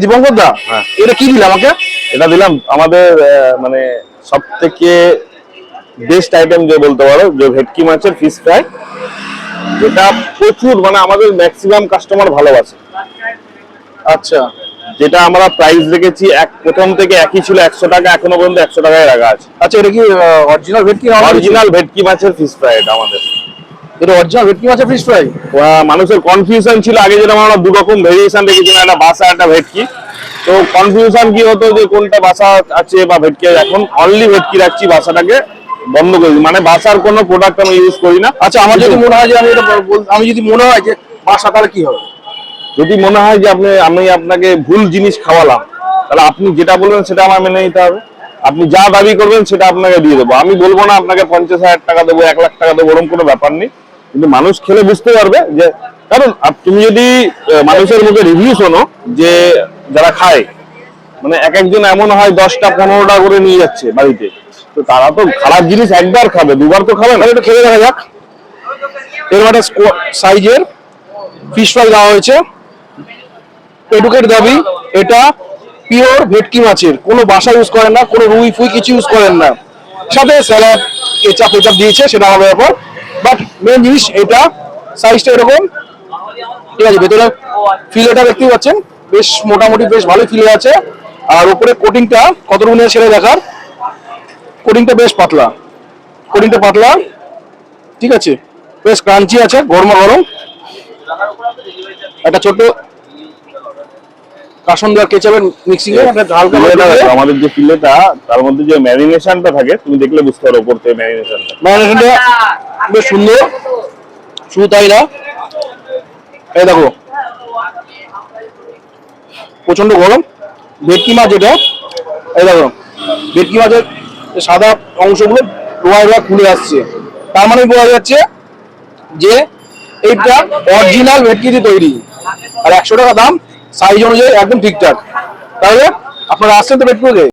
দীপঙ্কর দা, হ্যাঁ, এটা কি দিলাম আমাকে? এটা দিলাম আমাদের মানে সব থেকে বেস্ট আইটেম যে বলতে পারো, যে ভেটকি মাছের ফিশ ফ্রাই, যেটা প্রচুর মানে আমাদের ম্যাক্সিমাম কাস্টমার ভালোবাসে। আচ্ছা, যেটা আমরা প্রাইস রেখেছি প্রথম থেকে একই ছিল 100 টাকা, এখনো পর্যন্ত 100 টাকায় রাখা আছে। আচ্ছা, এটা কি অরিজিনাল ভেটকি? অরিজিনাল ভেটকি মাছের ফিশ ফ্রাই এটা আমাদের। এটা অরিজিনাল ভেটকি মাছের ফিশ ফ্রাই। মানুষের কনফিউশন ছিল আগে, যেটা আমরা দু রকম ভেরিয়েশন রেখেছিলাম, একটা বাসা একটা ভেটকি। তো কনফিউশন কি হতো যে কোনটা বাসা আছে বা ভেটকি, এখন অনলি ভেটকি রাখছি, বাসাটাকে বন্ধ করে দিই, মানে বাসার কোনো প্রোডাক্ট আমি ইউজ করি না। আচ্ছা, আমার যদি মনে হয় যে আমি যদি মনে হয় যে বাসা, তাহলে কি হবে? যদি মনে হয় যে আমি আপনাকে ভুল জিনিস খাওয়ালাম, তাহলে আপনি যেটা বলবেন সেটা আমার মেনে নিতে হবে। আপনি যা দাবি করবেন সেটা আপনাকে দিয়ে দেবো। আমি বলবো না আপনাকে 50,000 টাকা দেবো, 1 লাখ টাকা দেবো, ওরকম কোনো ব্যাপার নেই। কিন্তু মানুষ খেলে বুঝতে পারবে যে, কারণ তুমি যদি মানুষের মুখে রিভিউ শোনো, যে যারা খায়, মানে এক একজন এমন হয় 10টা 15টা করে নিয়ে যাচ্ছে বাড়িতে, তো তারা তো খারাপ জিনিস একবার খাবে, দুবার তো খাবে না। এটা খেয়ে দেখা যাক। এর একটা সাইজের ফিশ ফ্রাই দেওয়া হয়েছে, এডুকেট দাবি। এটা পিওর ভেটকি মাছের, কোনো বাসা ইউজ করেন না, কোনো রুই ফুই কিছু ইউজ করেন না। সাথে স্যালাড, কেচাপ দিয়েছে, সেটা হবে ব্যাপার। বাট মেন জিনিস এটা, সাইজটা এরকম, ঠিক আছে। ভেতরে ফিলেটা দেখতেই পাচ্ছেন, বেশ মোটামুটি বেশ ভালো ফিলে আছে। আর উপরে কোটিংটা কতটুকু নিয়ে ছেড়ে দেখার, কোটিংটা বেশ পাতলা, কোটিংটা পাতলা, ঠিক আছে। বেশ ক্রাঞ্চি আছে, গরমা গরম। একটা ছোট্ট কাসন্দার কেচাপের মিক্সিং এ একটা হালকা আমাদের যে ফিলেটা, তার মধ্যে যে ম্যারিনেশনটা থাকে, তুমি দেখলে বুঝতে পারো উপর থেকে ম্যারিনেশনটা বেশ সুন্দর। শুধু তাই না, এই দেখো প্রচন্ড গরম ভেটকি মাছ যেটা, এই দেখো ভেটকি মাছের সাদা অংশগুলো রোয়া রোয়া খুলে আসছে। তার মানে বোঝা যাচ্ছে যে এইটা অরিজিনাল ভেটকি দিয়ে তৈরি। আর 100 টাকা দাম, সাইজ অনুযায়ী একদম ঠিকঠাক। তাহলে আপনারা আসছেন তো ভেটকিতে?